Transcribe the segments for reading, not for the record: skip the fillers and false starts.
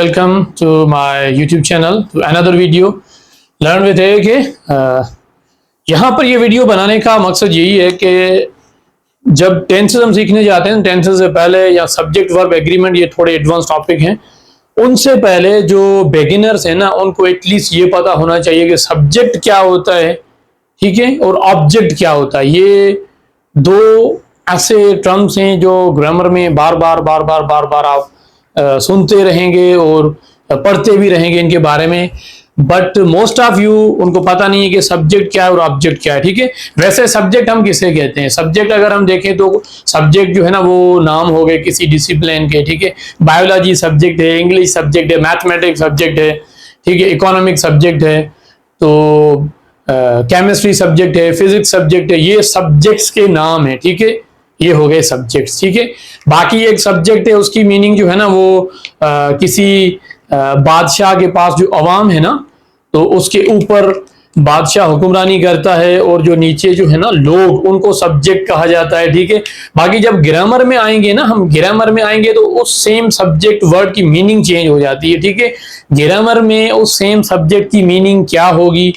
welcome to my YouTube channel to another video Learn with A के यहाँ पर ये वीडियो बनाने का मकसद यही है कि जब टेंसेस हम सीखने जाते हैं, टेंसेस से पहले या सब्जेक्ट वर्ब एग्रीमेंट, ये थोड़े एडवांस टॉपिक हैं, उनसे पहले जो बिगिनर्स हैं ना, उनको एटलीस्ट ये पता होना चाहिए कि सब्जेक्ट क्या होता है, ठीक है, और ऑब्जेक्ट क्या होता है। ये दो ऐसे टर्म्स हैं जो ग्रामर में बार बार आप सुनते रहेंगे और पढ़ते भी रहेंगे इनके बारे में, बट मोस्ट ऑफ यू उनको पता नहीं है कि सब्जेक्ट क्या है और ऑब्जेक्ट क्या है। ठीक है, वैसे सब्जेक्ट हम किसे कहते हैं? सब्जेक्ट अगर हम देखें तो सब्जेक्ट जो है ना, वो नाम हो गए किसी डिसिप्लिन के। ठीक है, बायोलॉजी सब्जेक्ट है, इंग्लिश सब्जेक्ट है, मैथमेटिक्स सब्जेक्ट है, ठीक है, इकोनॉमिक सब्जेक्ट है, तो केमिस्ट्री सब्जेक्ट है, फिजिक्स सब्जेक्ट है, ये सब्जेक्ट्स के नाम है। ठीक है, ये हो गए सब्जेक्ट्स। ठीक है, बाकी एक सब्जेक्ट है, उसकी मीनिंग जो है ना वो किसी बादशाह के पास जो अवाम है ना, तो उसके ऊपर बादशाह हुक्मरानी करता है और जो नीचे जो है ना लोग, उनको सब्जेक्ट कहा जाता है। ठीक है, बाकी जब ग्रामर में आएंगे ना, हम ग्रामर में आएंगे तो उस सेम सब्जेक्ट वर्ड की मीनिंग चेंज हो जाती है। ठीक है, ग्रामर में उस सेम सब्जेक्ट की मीनिंग क्या होगी,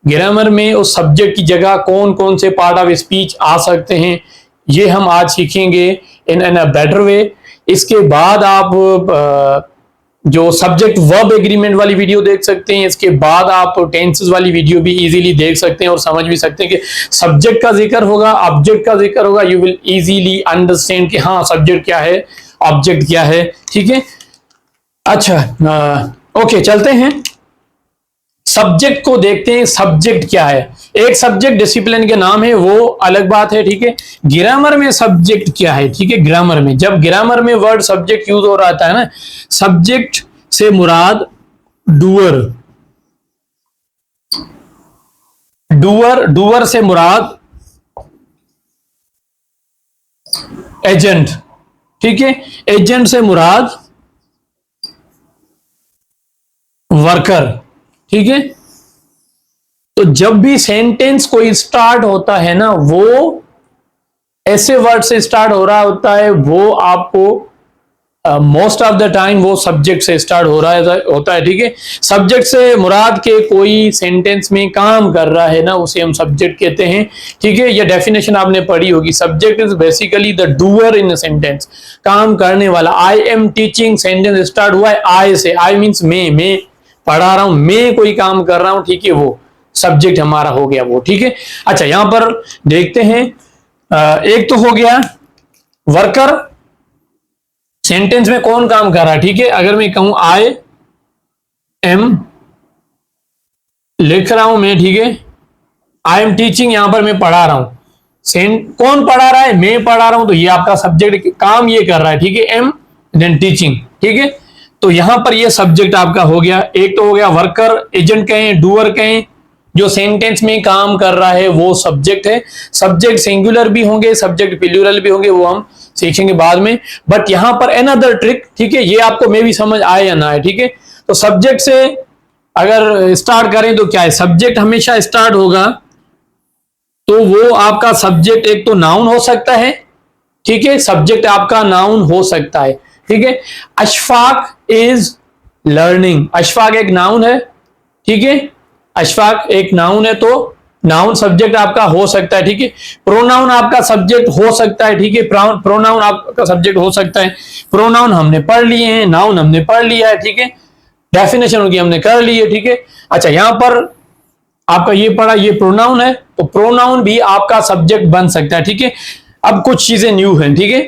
ग्रामर में उस सब्जेक्ट की जगह कौन कौन से पार्ट ऑफ स्पीच आ सकते हैं, ये हम आज सीखेंगे इन अ बेटर वे। इसके बाद आप जो सब्जेक्ट वर्ब एग्रीमेंट वाली वीडियो देख सकते हैं, इसके बाद आप टेंसेस वाली वीडियो भी इजीली देख सकते हैं और समझ भी सकते हैं कि सब्जेक्ट का जिक्र होगा, ऑब्जेक्ट का जिक्र होगा, यू विल इजीली अंडरस्टैंड कि हाँ सब्जेक्ट क्या है, ऑब्जेक्ट क्या है। ठीक है, अच्छा, ओके, चलते हैं सब्जेक्ट को देखते हैं। सब्जेक्ट क्या है? एक सब्जेक्ट डिसिप्लिन के नाम है, वो अलग बात है। ठीक है, ग्रामर में सब्जेक्ट क्या है? ठीक है, ग्रामर में जब ग्रामर में वर्ड सब्जेक्ट यूज हो रहा है ना, सब्जेक्ट से मुराद डूअर, डूअर से मुराद एजेंट। ठीक है, एजेंट से मुराद वर्कर। ठीक है, तो जब भी सेंटेंस कोई स्टार्ट होता है ना, वो ऐसे वर्ड से स्टार्ट हो रहा होता है, वो आपको मोस्ट ऑफ द टाइम वो सब्जेक्ट से स्टार्ट हो रहा होता है। ठीक है, सब्जेक्ट से मुराद के कोई सेंटेंस में काम कर रहा है ना, उसे हम सब्जेक्ट कहते हैं। ठीक है, ये डेफिनेशन आपने पढ़ी होगी। Subject is basically the doer in a sentence, काम करने वाला। I am teaching, sentence start हुआ है आई से, आई मीन्स मैं पढ़ा रहा हूं, मैं कोई काम कर रहा हूं। ठीक है, वो सब्जेक्ट हमारा हो गया वो। ठीक है, अच्छा, यहां पर देखते हैं, एक तो हो गया वर्कर, सेंटेंस में कौन काम कर रहा है। ठीक है, अगर मैं कहूं आई एम, लिख रहा हूं मैं, ठीक है, आई एम टीचिंग, यहां पर मैं पढ़ा रहा हूं, कौन पढ़ा रहा है? मैं पढ़ा रहा हूं, तो ये आपका सब्जेक्ट काम ये कर रहा है। ठीक है, एम देन टीचिंग। ठीक है, तो यहां पर ये सब्जेक्ट आपका हो गया। एक तो हो गया वर्कर, एजेंट कहें, डूअर कहें, जो सेंटेंस में काम कर रहा है वो सब्जेक्ट है। सब्जेक्ट सिंगुलर भी होंगे, सब्जेक्ट प्लूरल भी होंगे, वो हम सीखेंगे बाद में। बट यहां पर अनदर ट्रिक, ठीक है, ये आपको मे भी समझ आए या ना आए। ठीक है, तो सब्जेक्ट से अगर स्टार्ट करें तो क्या है, सब्जेक्ट हमेशा स्टार्ट होगा तो वो आपका सब्जेक्ट एक तो नाउन हो सकता है। ठीक है, सब्जेक्ट आपका नाउन हो सकता है। ठीक है, अशफाक इज लर्निंग, अशफाक एक नाउन है। ठीक है, अशफाक एक नाउन है, तो नाउन सब्जेक्ट आपका हो सकता है। ठीक है, प्रोनाउन आपका सब्जेक्ट हो सकता है। ठीक है, प्रोनाउन आपका सब्जेक्ट हो सकता है। प्रोनाउन हमने पढ़ लिए हैं, नाउन हमने पढ़ लिया है। ठीक है, डेफिनेशन उनकी हमने कर ली है। ठीक है, अच्छा, यहां पर आपका ये पढ़ा, ये प्रोनाउन है, तो प्रोनाउन भी आपका सब्जेक्ट बन सकता है। ठीक है, अब कुछ चीजें न्यू हैं। ठीक है,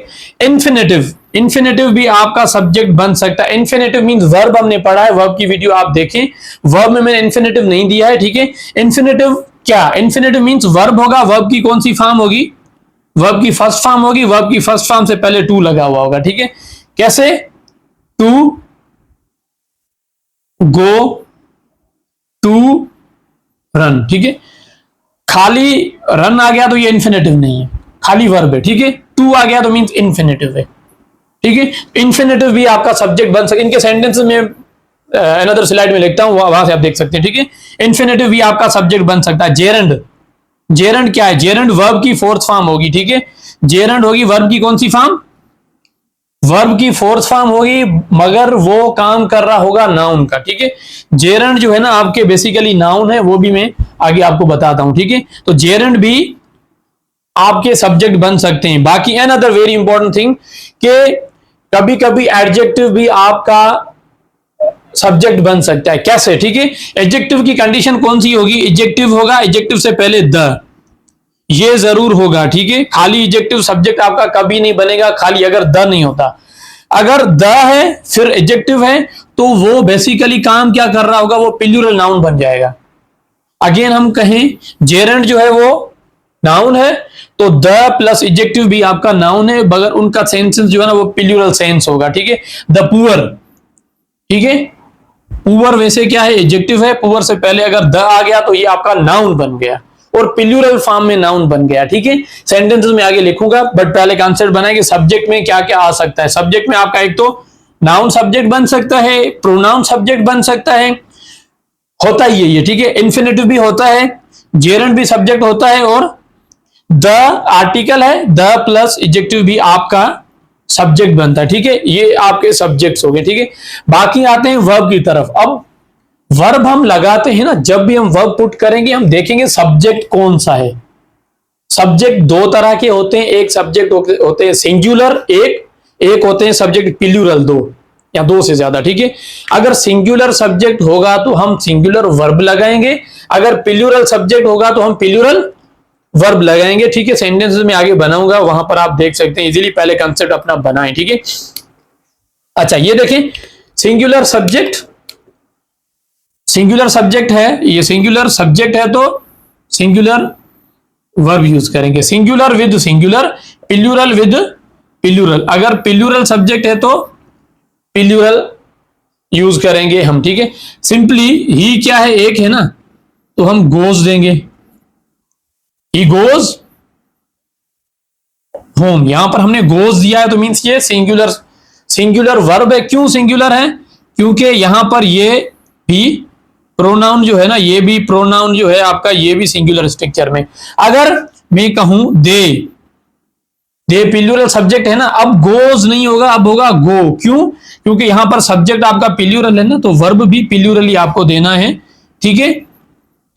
इन्फिनेटिव, इन्फिनेटिव भी आपका सब्जेक्ट बन सकता है। इन्फिनेटिव मींस वर्ब हमने पढ़ा है, वर्ब की वीडियो आप देखें, वर्ब में मैंने इन्फिनेटिव नहीं दिया है। ठीक है, इन्फिनेटिव क्या? इन्फिनेटिव मींस वर्ब होगा, वर्ब की कौन सी फॉर्म होगी? वर्ब की फर्स्ट फॉर्म होगी, वर्ब की फर्स्ट फॉर्म से पहले टू लगा हुआ होगा। ठीक है, कैसे? To go, to run. ठीक है, खाली रन आ गया तो ये इन्फिनेटिव नहीं है, खाली वर्ब है। ठीक है, टू आ गया तो मींस इन्फिनेटिव है। ठीक है, इन्फिनेटिव भी आपका सब्जेक्ट बन सकता है। इनके सेंटेंसेस में अनदर स्लाइड में लिखता हूं, वहां से आप देख सकते हैं। ठीक है, इन्फिनेटिव भी आपका सब्जेक्ट बन सकता है। जेरंड, जेरंड क्या है? जेरंड वर्ब की फोर्थ फॉर्म होगी। ठीक है, जेरंड होगी वर्ब की कौन सी फॉर्म? वर्ब की फोर्थ फॉर्म होगी मगर वो काम कर रहा होगा नाउन का, ठीक है। जेरंड जो है ना आपके बेसिकली नाउन है, वो भी मैं आगे आपको बताता हूं, ठीक है। तो जेरंड भी आपके सब्जेक्ट बन सकते हैं। बाकी अनदर वेरी इंपॉर्टेंट थिंग कि कभी कभी एडजेक्टिव भी आपका सब्जेक्ट बन सकता है। कैसे, ठीक है। एडजेक्टिव की कंडीशन कौन सी होगी, एडजेक्टिव होगा, एडजेक्टिव से पहले द, ये जरूर होगा, ठीक है। खाली एडजेक्टिव सब्जेक्ट आपका कभी नहीं बनेगा खाली अगर द नहीं होता। अगर द है फिर एडजेक्टिव है तो वो बेसिकली काम क्या कर रहा होगा, वो प्लूरल नाउन बन जाएगा। अगेन हम कहें जेरंड जो है वो नाउन है तो द प्लस एडजेक्टिव भी आपका नाउन है, मगर उनका सेंस जो है ना वो प्लूरल सेंस होगा, ठीक है। द पुअर, ठीक है। पुअर वैसे क्या है, एडजेक्टिव है, पुअर से पहले अगर द आ गया तो ये आपका नाउन बन गया और प्लूरल फॉर्म में नाउन बन गया, ठीक है। सेंटेंसेस में आगे लिखूंगा बट पहले कॉन्सेप्ट बनाए कि सब्जेक्ट में क्या क्या आ सकता है। सब्जेक्ट में आपका एक तो नाउन सब्जेक्ट बन सकता है, प्रोनाउन सब्जेक्ट बन सकता है, होता ही है ये, ठीक है। इन्फिनेटिव भी होता है, जेरंड भी सब्जेक्ट होता है और द आर्टिकल है, द प्लस एडजेक्टिव भी आपका सब्जेक्ट बनता है, ठीक है। ये आपके सब्जेक्ट्स हो गए, ठीक है। बाकी आते हैं वर्ब की तरफ। अब वर्ब हम लगाते हैं ना, जब भी हम वर्ब पुट करेंगे हम देखेंगे सब्जेक्ट कौन सा है। सब्जेक्ट दो तरह के होते हैं, एक सब्जेक्ट होते हैं सिंगुलर, एक होते हैं सब्जेक्ट प्लूरल, दो या दो से ज्यादा, ठीक है। अगर सिंगुलर सब्जेक्ट होगा तो हम सिंगुलर वर्ब लगाएंगे, अगर प्लूरल सब्जेक्ट होगा तो हम प्लूरल वर्ब लगाएंगे, ठीक है। सेंटेंसेस में आगे बनाऊंगा, वहां पर आप देख सकते हैं इजीली, पहले कंसेप्ट अपना बनाएं, ठीक है। अच्छा ये देखें, सिंगुलर सब्जेक्ट, सिंगुलर सब्जेक्ट है, ये सिंगुलर सब्जेक्ट है तो सिंगुलर वर्ब यूज करेंगे, singular with singular, plural with plural. अगर प्लूरल सब्जेक्ट है तो प्लूरल यूज करेंगे हम, ठीक है। सिंपली ही क्या है, एक है ना, तो हम गोज देंगे, ही गोज होम। यहां पर हमने गोज दिया है तो मींस ये सिंगुलर, सिंगुलर वर्ब है। क्यों सिंगुलर है, क्योंकि यहां पर ये भी प्रोनाउन जो है ना, ये भी प्रोनाउन जो है आपका, ये भी सिंगुलर स्ट्रक्चर में। अगर मैं कहूं दे, दे प्लूरल सब्जेक्ट है ना, अब गोज नहीं होगा, अब होगा गो। क्यों, क्योंकि यहां पर सब्जेक्ट आपका प्लूरल है ना, तो वर्ब भी प्लूरल ही आपको देना है, ठीक है।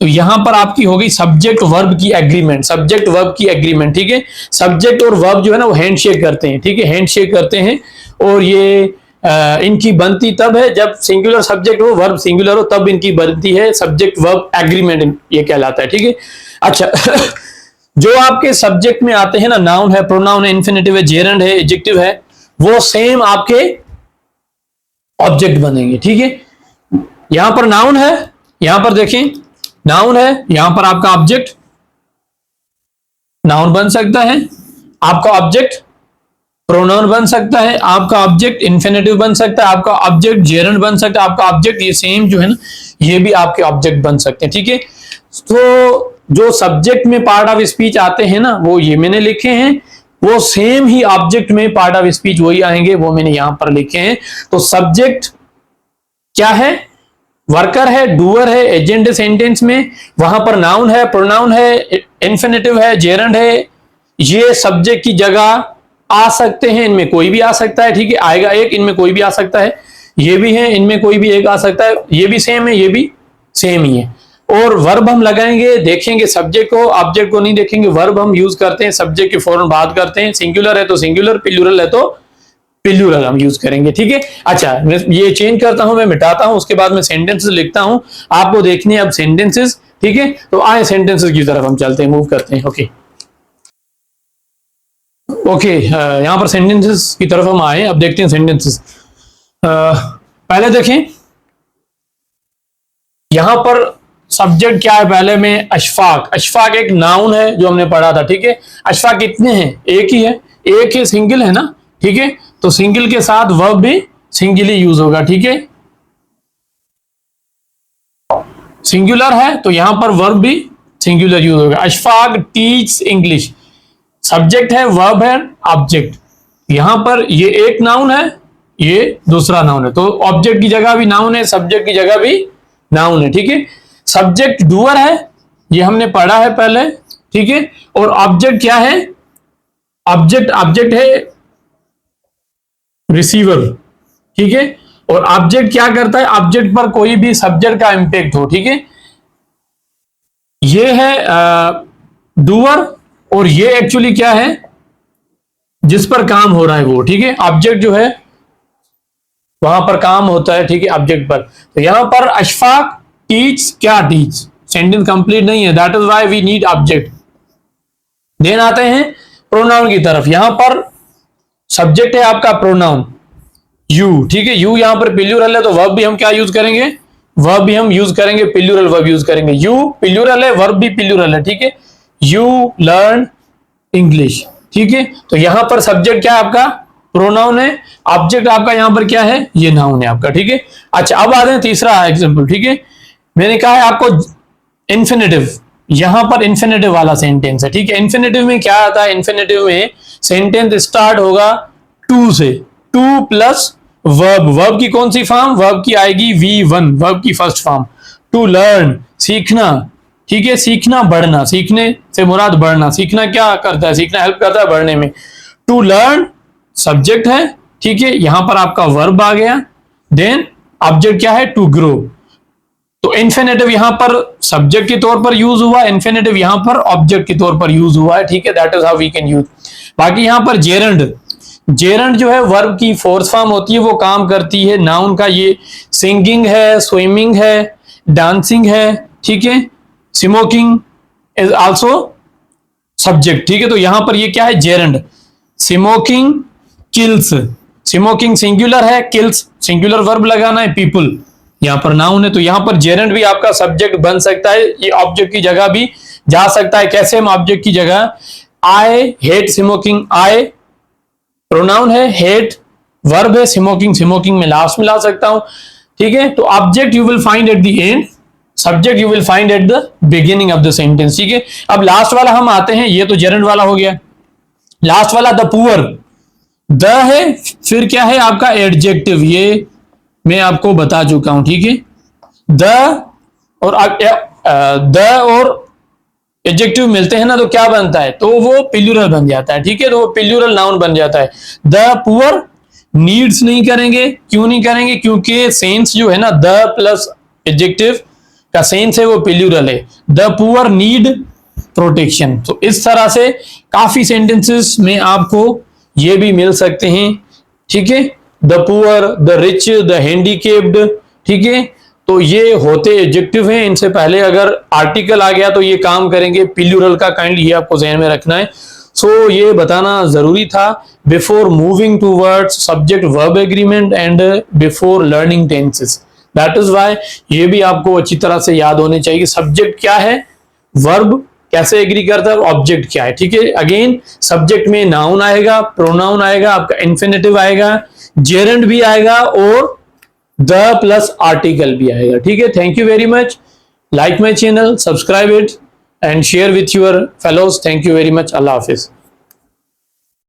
तो यहां पर आपकी हो गई सब्जेक्ट वर्ब की एग्रीमेंट, सब्जेक्ट वर्ब की एग्रीमेंट, ठीक है। सब्जेक्ट और वर्ब जो है ना वो हैंडशेक करते हैं, ठीक है, हैंडशेक करते हैं। और ये इनकी बनती तब है जब सिंगुलर सब्जेक्ट हो, वर्ब सिंगुलर हो, तब इनकी बनती है सब्जेक्ट वर्ब एग्रीमेंट, ये कहलाता है, ठीक है। अच्छा जो आपके सब्जेक्ट में आते हैं ना, नाउन है, प्रोनाउन है, इन्फिनेटिव है, जेरंड है, एडजेक्टिव है, वो सेम आपके ऑब्जेक्ट बनेंगे, ठीक है। यहां पर नाउन है, यहां पर देखें नाउन है, यहां पर आपका ऑब्जेक्ट नाउन बन सकता है, आपका ऑब्जेक्ट प्रोनाउन बन सकता है, आपका ऑब्जेक्ट इन्फिनेटिव बन सकता है, आपका ऑब्जेक्ट जेरंड बन सकता है, आपका ऑब्जेक्ट ये सेम जो है ना, ये भी आपके ऑब्जेक्ट बन सकते हैं, ठीक है। तो जो सब्जेक्ट में पार्ट ऑफ स्पीच आते हैं ना, वो ये मैंने लिखे हैं, वो सेम ही ऑब्जेक्ट में पार्ट ऑफ स्पीच वही आएंगे, वो मैंने यहां पर लिखे हैं। तो सब्जेक्ट क्या है, वर्कर है, डूअर है, एजेंट है सेंटेंस में, वहां पर नाउन है, प्रोनाउन है, इन्फिनेटिव है, जेरंड है, ये सब्जेक्ट की जगह आ सकते हैं, इनमें कोई भी आ सकता है, ठीक है, आएगा एक, इनमें कोई भी आ सकता है, ये भी है, इनमें कोई भी एक आ सकता है, ये भी सेम है, ये भी सेम ही है। और वर्ब हम लगाएंगे, देखेंगे सब्जेक्ट को, ऑब्जेक्ट को नहीं देखेंगे, वर्ब हम यूज करते हैं, सब्जेक्ट के फौरन बात करते हैं, सिंगुलर है तो सिंगुलर, प्लूरल है तो प्लूरल हम यूज करेंगे, ठीक है। अच्छा ये चेंज करता हूं, मैं मिटाता हूं, उसके बाद मैं सेंटेंसेस लिखता हूं, आपको देखनी है अब सेंटेंसेस, ठीक है। तो आए सेंटेंसेस की तरफ हम चलते हैं, मूव करते हैं, ओके ओके। यहां पर सेंटेंसेस की तरफ हम आए, अब देखते हैं सेंटेंसेस। पहले देखें यहां पर सब्जेक्ट क्या है, पहले में अशफाक, अशफाक एक नाउन है जो हमने पढ़ा था, ठीक है। अशफाक कितने हैं, एक ही है, एक है, सिंगल है ना, ठीक है। तो सिंगल के साथ वर्ब भी सिंगल ही यूज होगा, ठीक है। सिंगुलर है तो यहां पर वर्ब भी सिंगुलर यूज होगा। अशफाक टीच इंग्लिश, सब्जेक्ट है, वर्ब है, ऑब्जेक्ट। यहां पर ये एक नाउन है, ये दूसरा नाउन है, तो ऑब्जेक्ट की जगह भी नाउन है, सब्जेक्ट की जगह भी नाउन है, ठीक है। सब्जेक्ट डूअर है, ये हमने पढ़ा है पहले, ठीक है। और ऑब्जेक्ट क्या है, ऑब्जेक्ट ऑब्जेक्ट है रिसीवर, ठीक है। और ऑब्जेक्ट क्या करता है, ऑब्जेक्ट पर कोई भी सब्जेक्ट का इंपैक्ट हो, ठीक है। ये है डूअर, और ये एक्चुअली क्या है, जिस पर काम हो रहा है वो, ठीक है। ऑब्जेक्ट जो है वहां पर काम होता है, ठीक है, ऑब्जेक्ट पर। तो यहां पर अशफाक टीच, क्या टीच, सेंटेंस कंप्लीट नहीं है, that is why we need object. Then आते हैं प्रोनाउन की तरफ। यहां पर सब्जेक्ट है आपका प्रोनाउन यू, ठीक है। यू यहां पर प्लूरल है, तो वर्ब भी हम क्या यूज करेंगे, वर्ब भी हम यूज करेंगे, प्लूरल वर्ब यूज करेंगे। यू प्लूरल है, वर्ब भी प्लूरल है, ठीक है। यू लर्न इंग्लिश, ठीक है। तो यहां पर सब्जेक्ट क्या है आपका, प्रोनाउन है। ऑब्जेक्ट आपका यहां पर क्या है, ये नाउन है आपका, ठीक है। अच्छा, अब आते हैं तीसरा एग्जांपल, ठीक है। मैंने कहा है आपको इंफिनिटिव, यहां पर इंफिनिटिव वाला सेंटेंस है, ठीक है। इंफिनिटिव में क्या आता है, इंफिनिटिव में सेंटेंस स्टार्ट होगा टू से, टू प्लस वर्ब। वर्ब की कौन सी फॉर्म, वर्ब की आएगी V1, वर्ब की फर्स्ट फॉर्म। टू लर्न, सीखना, ठीक है। सीखना बढ़ना, सीखने से मुराद बढ़ना, सीखना क्या करता है, सीखना हेल्प करता है बढ़ने में। टू लर्न सब्जेक्ट है, ठीक है। यहां पर आपका वर्ब आ गया। देन ऑब्जेक्ट क्या है, टू ग्रो। तो इन्फिनेटिव यहां पर सब्जेक्ट के तौर पर यूज हुआ, इन्फिनेटिव यहां पर ऑब्जेक्ट के तौर पर यूज हुआ है, ठीक है। That is how we can use. बाकी यहां पर जेरंड, जेरंड जो है वर्ब की फोर्थ फॉर्म होती है, वो काम करती है नाउन का। ये सिंगिंग है, स्विमिंग है, डांसिंग है, ठीक है। स्मोकिंग इज आल्सो सब्जेक्ट, ठीक है। तो यहां पर ये क्या है, gerund. Smoking kills, smoking singular है, किल्स सिंगुलर वर्ब लगाना है, पीपल यहां पर नाउन है। तो यहां पर जेरंड भी आपका सब्जेक्ट बन सकता है, ये ऑब्जेक्ट की जगह भी जा सकता है। कैसे हम ऑब्जेक्ट की जगह, I hate smoking, I pronoun है, हेट वर्ब है, स्मोकिंग स्मोकिंग में लास्ट में ला सकता हूं, ठीक है। तो object you will find at the end, subject you will find at the beginning of the sentence, ठीक है। अब लास्ट वाला हम आते हैं, ये तो जेरंड वाला हो गया। लास्ट वाला द पुअर, द है, फिर क्या है आपका एडजेक्टिव, ये मैं आपको बता चुका हूं, ठीक है। द और एडजेक्टिव मिलते हैं ना, तो क्या बनता है, तो वो प्लूरल बन जाता है, ठीक है। तो वो प्लूरल नाउन बन जाता है। द पुअर नीड्स नहीं करेंगे, क्यों नहीं करेंगे, क्योंकि सेंस जो है ना, द प्लस एडजेक्टिव का सेंस है वो प्लूरल है। The poor need protection. तो इस तरह से काफी सेंटेंसेस में आपको ये भी मिल सकते हैं, ठीक है। The poor, the rich, the handicapped, ठीक है। तो ये होते एडजेक्टिव हैं। इनसे पहले अगर आर्टिकल आ गया तो ये काम करेंगे प्लूरल का, काइंडली ये आपको ध्यान में रखना है। सो ये बताना जरूरी था before moving towards subject verb agreement and before learning tenses. That is why ये भी आपको अच्छी तरह से याद होने चाहिए। सब्जेक्ट क्या है, वर्ब कैसे एग्री करता है, ऑब्जेक्ट क्या है, ठीक है। अगेन सब्जेक्ट में नाउन आएगा, प्रोनाउन आएगा, आपका इन्फिनेटिव आएगा, जेरंड भी आएगा, और द प्लस आर्टिकल भी आएगा, ठीक है। Thank you very much. Like my channel, subscribe it and share with your fellows. Thank you very much. Allah Hafiz.